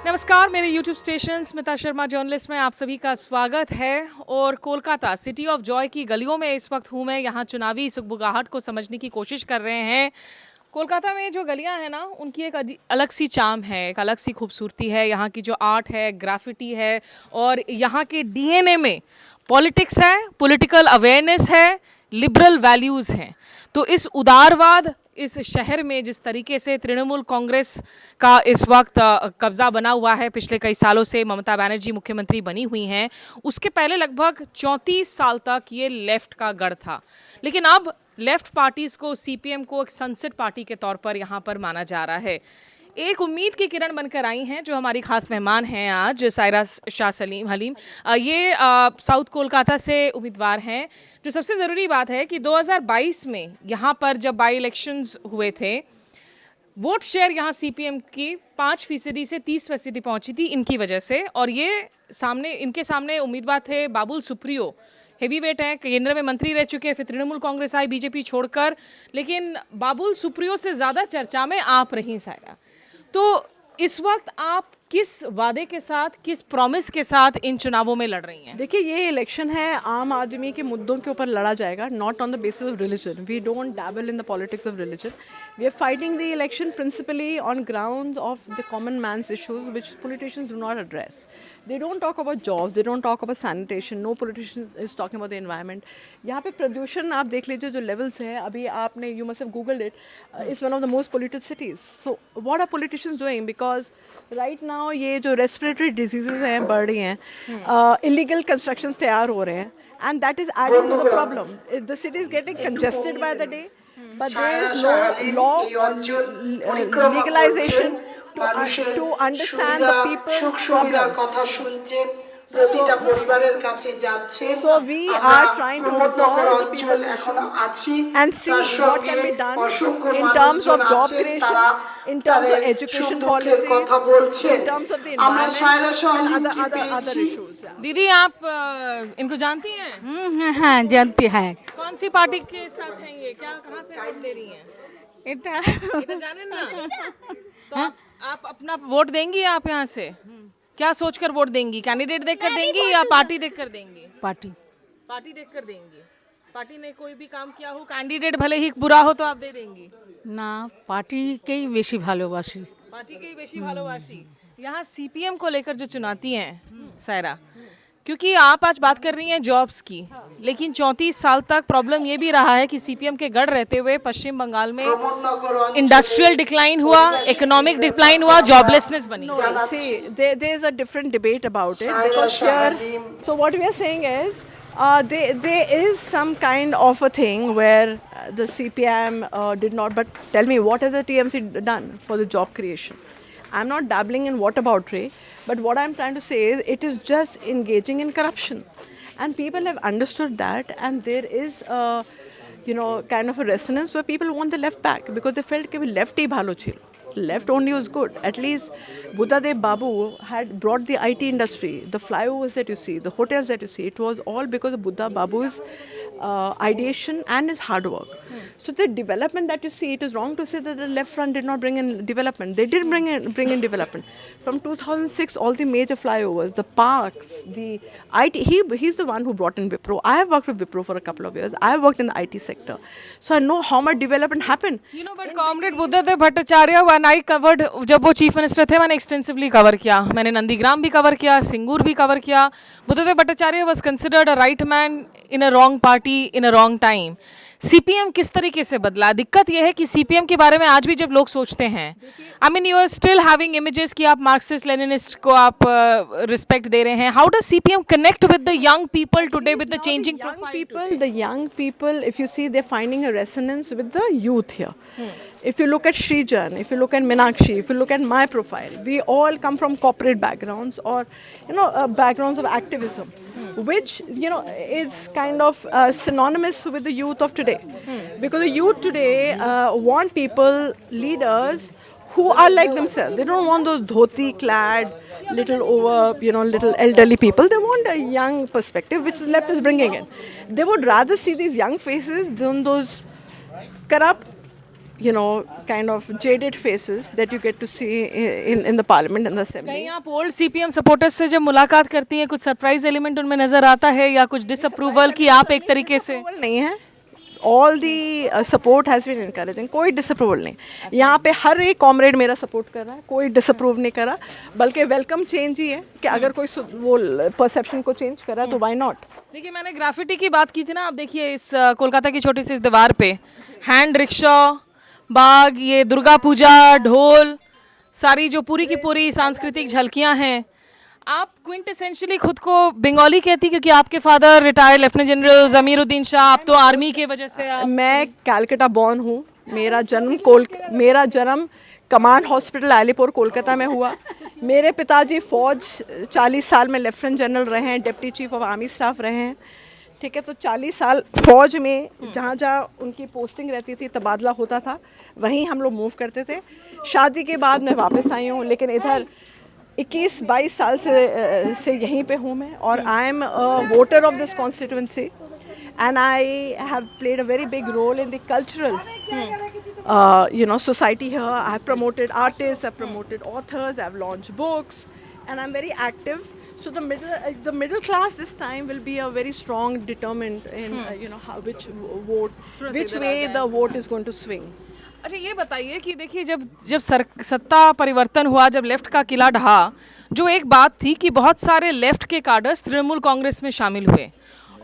नमस्कार, मेरे YouTube station Smita Sharma journalist में आप सभी का स्वागत है। और कोलकाता सिटी ऑफ जॉय की गलियों में इस वक्त हूँ मैं। यहाँ चुनावी सुगबुगाहट को समझने की कोशिश कर रहे हैं। कोलकाता में जो गलियाँ हैं ना, उनकी एक अलग सी चार्म है, एक अलग सी खूबसूरती है। यहाँ की जो आर्ट है, ग्राफिटी है, और यहाँ के डीएनए में पॉलिटिक्स है, पॉलिटिकल अवेयरनेस है, लिबरल वैल्यूज़ हैं। तो इस उदारवाद इस शहर में जिस तरीके से तृणमूल कांग्रेस का इस वक्त कब्जा बना हुआ है, पिछले कई सालों से ममता बनर्जी मुख्यमंत्री बनी हुई हैं, उसके पहले लगभग 34 साल तक ये लेफ्ट का गढ़ था। लेकिन अब लेफ्ट पार्टीज को, सीपीएम को एक सनसेट पार्टी के तौर पर यहाँ पर माना जा रहा है। एक उम्मीद की किरण बनकर आई हैं जो हमारी खास मेहमान हैं आज, सायरा शाह हलीम। ये साउथ कोलकाता से उम्मीदवार हैं। जो सबसे ज़रूरी बात है कि 2022 में यहाँ पर जब बाई इलेक्शंस हुए थे, वोट शेयर यहाँ सीपीएम की 5% से 30% पहुँची थी इनकी वजह से। और ये इनके सामने उम्मीदवार थे बाबुल सुप्रियो, हेवी वेट हैं, केंद्र में मंत्री रह चुके हैं, फिर तृणमूल कांग्रेस आई बीजेपी छोड़कर। लेकिन बाबुल सुप्रियो से ज़्यादा चर्चा में आप रही सायरा। तो इस वक्त आप किस वादे के साथ, किस प्रॉमिस के साथ इन चुनावों में लड़ रही हैं? देखिए, ये इलेक्शन है आम आदमी के मुद्दों के ऊपर लड़ा जाएगा, not on the basis of religion. We don't dabble in the politics of religion. We are fighting the election principally on ground of the common man's issues which politicians do not address. They don't talk about jobs, they don't talk about sanitation, no politician is talking about the environment. यहाँ पे प्रदूषण आप देख लीजिए जो levels है, अभी आपने you must have googled it, it's one of the most polluted cities. So what are politicians doing? Because right now ये जो respiratory diseases हैं बढ़ रही हैं, illegal constructions तैयार हो रहे हैं, and that is adding to the problem. The city is getting congested by the day, but there is no law or legalization to understand the people's problems. So we are trying to resolve the people's issues and see what can be done in terms of job creation, in terms of education policies, in terms of the environment and other issues. दीदी, आप इनको जानती हैं? हाँ, जानती है। कौन सी party के साथ हैं ये? कहाँ से वोट दे रही हैं? इतना जाने ना। तो आप अपना वोट देंगी? आप यहाँ से क्या सोचकर वोट देंगी? कैंडिडेट देखकर देंगी या पार्टी देखकर देंगी? पार्टी देखकर देंगी। पार्टी ने कोई भी काम किया हो, कैंडिडेट भले ही बुरा हो, तो आप दे देंगी না, পার্টিকেই বেশি ভালোবাসি। पार्टी के ही बेशी भालोबाशी। यहाँ सीपीएम को लेकर जो चुनौती हैं सायरा, क्योंकि आप आज बात कर रही हैं जॉब्स की, लेकिन 34 साल तक प्रॉब्लम ये भी रहा है कि सीपीएम के गढ़ रहते हुए पश्चिम बंगाल में इंडस्ट्रियल डिक्लाइन हुआ, इकोनॉमिक डिक्लाइन हुआ, जॉबलेसनेस बनी। See, there is a different debate about it because here, so what we are saying is, there is some kind of a thing where the CPM did not. But tell me, what has the TMC done for the job creation? I'm not dabbling in whataboutery, but what I'm trying to say is it is just engaging in corruption, and people have understood that, and there is a, kind of a resonance where people want the left back because they felt that left hi bhalo chilo. Left only was good. At least Buddhadev Babu had brought the IT industry, the flyovers that you see, the hotels that you see. It was all because of Buddha Babu's ideation and his hard work. So the development that you see, it is wrong to say that the left front did not bring in development. They did bring in development. From 2006, all the major flyovers, the parks, the IT. He's the one who brought in Wipro. I have worked with Wipro for a couple of years. I have worked in the IT sector, so I know how much development happened. But Comrade Buddhadev Bhattacharya, when I covered, जब वो chief minister थे, मैंने extensively cover किया। मैंने नंदीग्राम भी cover किया, सिंगूर भी cover किया। Buddhadeb Bhattacharya was considered a right man in a wrong party in a wrong time. CPM किस तरीके से बदला? दिक्कत यह है कि सीपीएम के बारे में आज भी जब लोग सोचते हैं, I mean you are still having images कि आप मार्क्सिस्ट लेनिनिस्ट को आप रिस्पेक्ट दे रहे हैं। How does CPM connect with the young people today with the changing profile? The young people, if you see, they're finding a resonance with the youth here. If you look at Srijan, if you look at Meenakshi, if you look at my profile, we all come from corporate backgrounds or, backgrounds of activism, which, is kind of synonymous with the youth of today. Because the youth today want people, leaders, who are like themselves. They don't want those dhoti clad, little over, little elderly people. They want a young perspective, which the left is bringing in. They would rather see these young faces than those corrupt kind of jaded faces that you get to see in the parliament and the assembly. कहीं आप old CPM supporters से जब मुलाकात करती हैं कुछ surprise element उनमें नजर आता है या कुछ डिसअप्रूवल कि आप एक तरीके से Disapproval नहीं है. All the support has been encouraging. कोई डिसअप्रूवल नहीं. यहाँ पे हर एक कॉमरेड मेरा सपोर्ट कर रहा है, कोई डिसअप्रूव नहीं करा, बल्कि वेलकम चेंज ही है कि अगर कोई वो परसेप्शन को चेंज करा तो वाई नॉट. देखिए मैंने ग्राफिटी की बात की थी ना, आप देखिए इस कोलकाता की छोटी सी इस दीवार पे हैंड रिक्शा, बाग, ये दुर्गा पूजा, ढोल, सारी जो पूरी की पूरी सांस्कृतिक झलकियां हैं. आप क्विंटेसेंशियली खुद को बंगाली कहती क्योंकि आपके father retired lieutenant general Zamiruddin Shah, आप तो आर्मी के वजह से आप मैं कैलकटा बॉर्न हूँ. मेरा जन्म कमांड हॉस्पिटल अलीपुर कोलकाता में हुआ. मेरे पिताजी फौज 40 साल में लेफ्टिनेंट जनरल रहे हैं, deputy chief of army staff रहे हैं. ठीक है, तो 40 साल फौज में जहाँ जहाँ उनकी पोस्टिंग रहती थी, तबादला होता था, वहीं हम लोग मूव करते थे. शादी के बाद मैं वापस आई हूँ, लेकिन इधर 21-22 साल से यहीं पे हूँ मैं. और I am voter of this constituency and I have played a very big role in the cultural society here. I have promoted artists, I've promoted authors, I've launched books, and I'm very active. So the middle class this time will be a very strong, determined in which way the vote is going to swing. अच्छा ये बताइए कि देखिए जब सत्ता परिवर्तन हुआ, जब लेफ्ट का किला ढहा, जो एक बात थी कि बहुत सारे लेफ्ट के कार्डर्स तृणमूल कांग्रेस में शामिल हुए.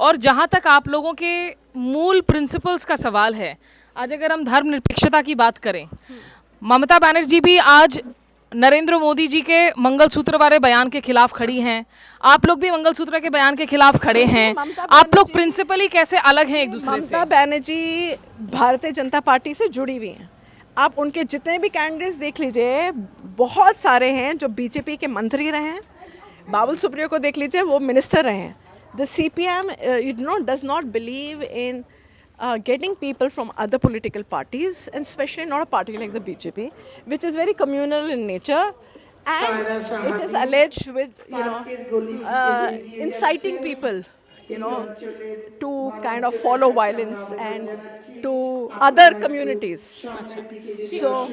और जहाँ तक आप लोगों के मूल प्रिंसिपल्स का सवाल है, आज अगर हम धर्मनिरपेक्षता की बात करें, ममता बनर्जी भी आज नरेंद्र मोदी जी के मंगलसूत्र वाले बयान के खिलाफ खड़ी हैं, आप लोग भी मंगलसूत्र के बयान के खिलाफ खड़े हैं. आप लोग प्रिंसिपली कैसे अलग हैं एक दूसरे से? ममता बनर्जी भारतीय जनता पार्टी से जुड़ी हुई हैं. आप उनके जितने भी कैंडिडेट्स देख लीजिए, बहुत सारे हैं जो बीजेपी के मंत्री रहे हैं. बाबुल सुप्रियो को देख लीजिए, वो मिनिस्टर रहे हैं. The CPM does not believe in getting people from other political parties, and especially not a party like the BJP, which is very communal in nature, and it is alleged with inciting people to kind of follow violence and to other communities. So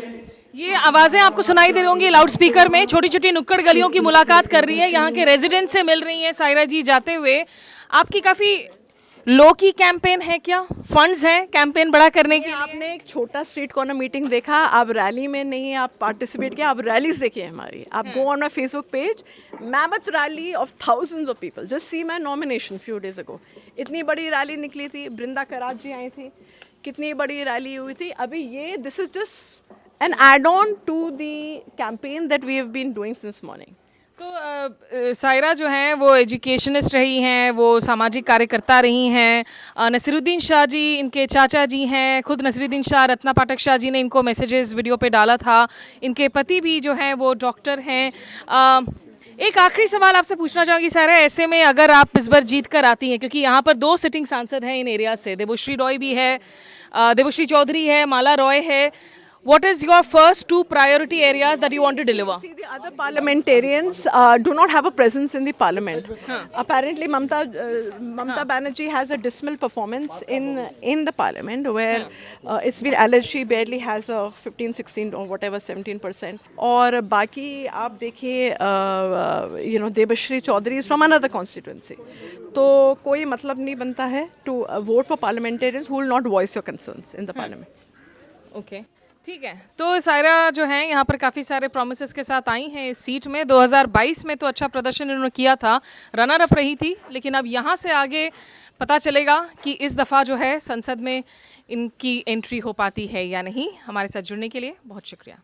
ये आवाज़ें आपको सुनाई दे रही होंगी loud speaker में. छोटी छोटी नुक्कड़ गलियों की मुलाकात कर रही है, यहाँ के रेजिडेंट से मिल रही हैं सायरा जी जाते हुए. आपकी काफ़ी लो की कैंपेन है क्या? फंड्स हैं कैंपेन बड़ा करने के लिए? आपने एक छोटा स्ट्रीट कॉर्नर मीटिंग देखा, आप रैली में नहीं आप पार्टिसिपेट किया, आप रैलीज देखिए हमारी. आप go on my Facebook page, mammoth rally of thousands of people. Just see my nomination few days ago. इतनी बड़ी रैली निकली थी, बृंदा करात जी आई थी, कितनी बड़ी रैली हुई थी. अभी ये this is just an add-on to the campaign that we have been doing since morning. तो सायरा जो हैं वो एजुकेशनिस्ट रही हैं, वो सामाजिक कार्यकर्ता रही हैं. नसीरुद्दीन शाह जी इनके चाचा जी हैं, खुद नसीरुद्दीन शाह, रत्ना पाठक शाह जी ने इनको मैसेजेस वीडियो पे डाला था. इनके पति भी जो हैं वो डॉक्टर हैं. एक आखिरी सवाल आपसे पूछना चाहूँगी सायरा, ऐसे में अगर आप इस बार जीत कर आती हैं, क्योंकि यहाँ पर 2 सिटिंग सांसद हैं इन एरिया से, देबोश्री रॉय भी है, देबोश्री चौधरी है, माला रॉय है. What is your first 2 priority areas that you want to deliver? See, the other parliamentarians do not have a presence in the parliament. Apparently, Mamta Banerjee has a dismal performance in the parliament, where it's been alleged she barely has a 15, 16 or whatever 17%. और बाकी आप देखिए, Debashree Chaudhary is from another constituency. तो कोई मतलब नहीं बनता है to vote for parliamentarians who will not voice your concerns in the parliament. Okay. ठीक है. तो सायरा जो हैं यहाँ पर काफ़ी सारे प्रोमिसेस के साथ आई हैं इस सीट में. 2022 में तो अच्छा प्रदर्शन इन्होंने किया था, रनर अप रही थी, लेकिन अब यहाँ से आगे पता चलेगा कि इस दफ़ा जो है संसद में इनकी एंट्री हो पाती है या नहीं. हमारे साथ जुड़ने के लिए बहुत शुक्रिया.